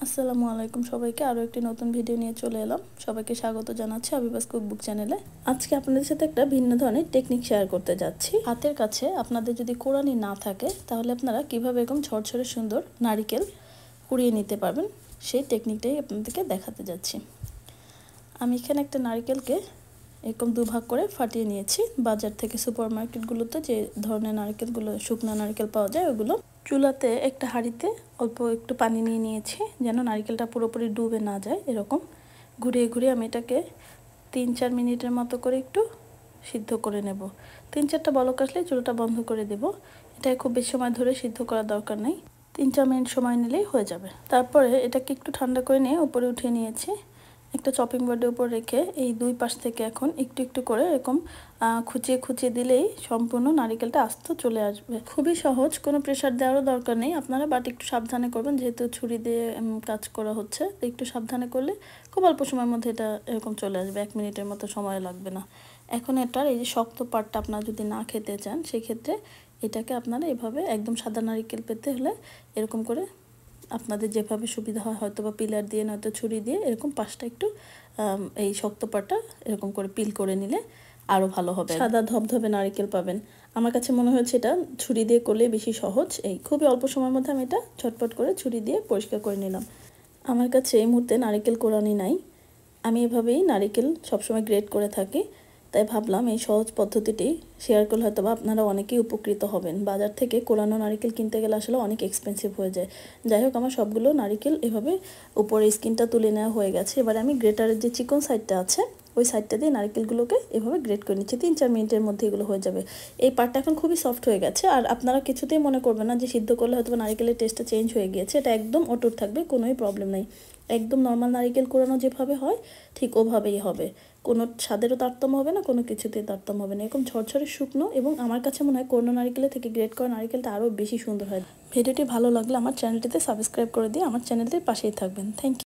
আসসালামু আলাইকুম সবাইকে আরও একটি নতুন ভিডিও নিয়ে চলে এলাম। সবাইকে স্বাগত জানাচ্ছি আবিবাস কুকবুক চ্যানেলে। আজকে আপনাদের সাথে একটা ভিন্ন ধরনের টেকনিক শেয়ার করতে যাচ্ছি। হাতের কাছে আপনাদের যদি কোরানি না থাকে তাহলে আপনারা কিভাবে এরকম ঝরঝরে সুন্দর নারিকেল কুড়িয়ে নিতে পারবেন সেই টেকনিকটাই আপনাদেরকে দেখাতে যাচ্ছি। আমি এখানে একটা নারিকেলকে এরকম দুভাগ করে ফাটিয়ে নিয়েছি। বাজার থেকে সুপার মার্কেটগুলোতে যে ধরনের নারকেলগুলো শুকনো নারকেল পাওয়া যায় ওগুলো। চুলাতে একটা হাঁড়িতে অল্প একটু পানি নিয়ে নিয়েছি যেন নারকেলটা পুরোপুরি ডুবে না যায়। এরকম ঘুরিয়ে ঘুরিয়ে আমি এটাকে 3-4 মিনিটের মতো করে একটু সিদ্ধ করে নেব। 3-4টা বলক আসলে চুলাটা বন্ধ করে দেব। এটা খুব বেশি সময় ধরে সিদ্ধ করার দরকার নেই, 3-4 মিনিট সময় নিলেই হয়ে যাবে। তারপরে এটাকে একটু ঠান্ডা করে নিয়ে উপরে উঠিয়ে নিয়েছি। একটা চপিং বোর্ডের উপর রেখে এই দুই পাশ থেকে এখন একটু একটু করে এরকম খুঁচিয়ে খুঁচিয়ে দিলেই সম্পূর্ণ নারকেলটা আস্ত চলে আসবে। খুবই সহজ, কোনো প্রেশার দেওয়ারও দরকার নেই আপনারা, বাট একটু সাবধানে করবেন যেহেতু ছুরি দিয়ে কাজ করা হচ্ছে। তো একটু সাবধানে করলে খুব অল্প সময়ের মধ্যে এটা এরকম চলে আসবে, 1 মিনিটের মতো সময় লাগবে না। এখন এটার এই যে শক্ত পাটটা আপনারা যদি না খেতে চান সেক্ষেত্রে এটাকে আপনারা এভাবে একদম সাদা নারকেল পেতে হলে এরকম করে আপনাদের যেভাবে সুবিধা হয়, হয়তো বা পিলার দিয়ে নয়তো ছুরি দিয়ে এরকম পাশটা একটু এই শক্ত পাটটা এরকম করে পিল করে নিলে আরও ভালো হবে, সাদা ধবধবে নারকেল পাবেন। আমার কাছে মনে হয়েছে এটা ছুরি দিয়ে করলে বেশি সহজ। এই খুবই অল্প সময়ের মধ্যে আমি এটা ঝটপট করে ছুরি দিয়ে পরিষ্কার করে নিলাম। আমার কাছে এই মুহূর্তে নারকেল কোরানি নাই, আমি এভাবেই নারকেল সবসময় গ্রেট করে থাকি। তাই ভাবলাম এই সহজ পদ্ধতিটি শেয়ার করলে হয়তো বা আপনারা অনেকেই উপকৃত হবেন। বাজার থেকে কোরানো নারকেল কিনতে গেলে আসলে অনেক এক্সপেন্সিভ হয়ে যায়। যাই হোক, আমার সবগুলো নারকেল এভাবে উপরে স্কিনটা তুলে নেওয়া হয়ে গেছে। এবার আমি গ্রেটারের যে চিকন সাইডটা আছে ওই সাইডটা দিয়ে নারকেলগুলোকে এভাবে গ্রেট করে নিচ্ছি। 3-4 মিনিটের মধ্যে এগুলো হয়ে যাবে। এই পার্টটা এখন খুবই সফট হয়ে গেছে। আর আপনারা কিছুতেই মনে করবেন না যে সিদ্ধ করলে হয়তো নারকেলের টেস্টটা চেঞ্জ হয়ে গিয়েছে। এটা একদম অটুট থাকবে, কোনোই প্রবলেম নেই। একদম নর্মাল নারকেল কোরানো যেভাবে হয় ঠিক ওভাবেই হবে। কোনো স্বাদেরও তারতম্য হবে না, কোনো কিছুতেই তারতম্য হবে না। এরকম ঝরঝরে শুকনো এবং আমার কাছে মনে হয় কোরানো নারকেলের থেকে গ্রেট করা নারকেলটা আরও বেশি সুন্দর হয়। ভিডিওটি ভালো লাগলে আমার চ্যানেলটিতে সাবস্ক্রাইব করে দিয়ে আমার চ্যানেলটির পাশেই থাকবেন। Thank you.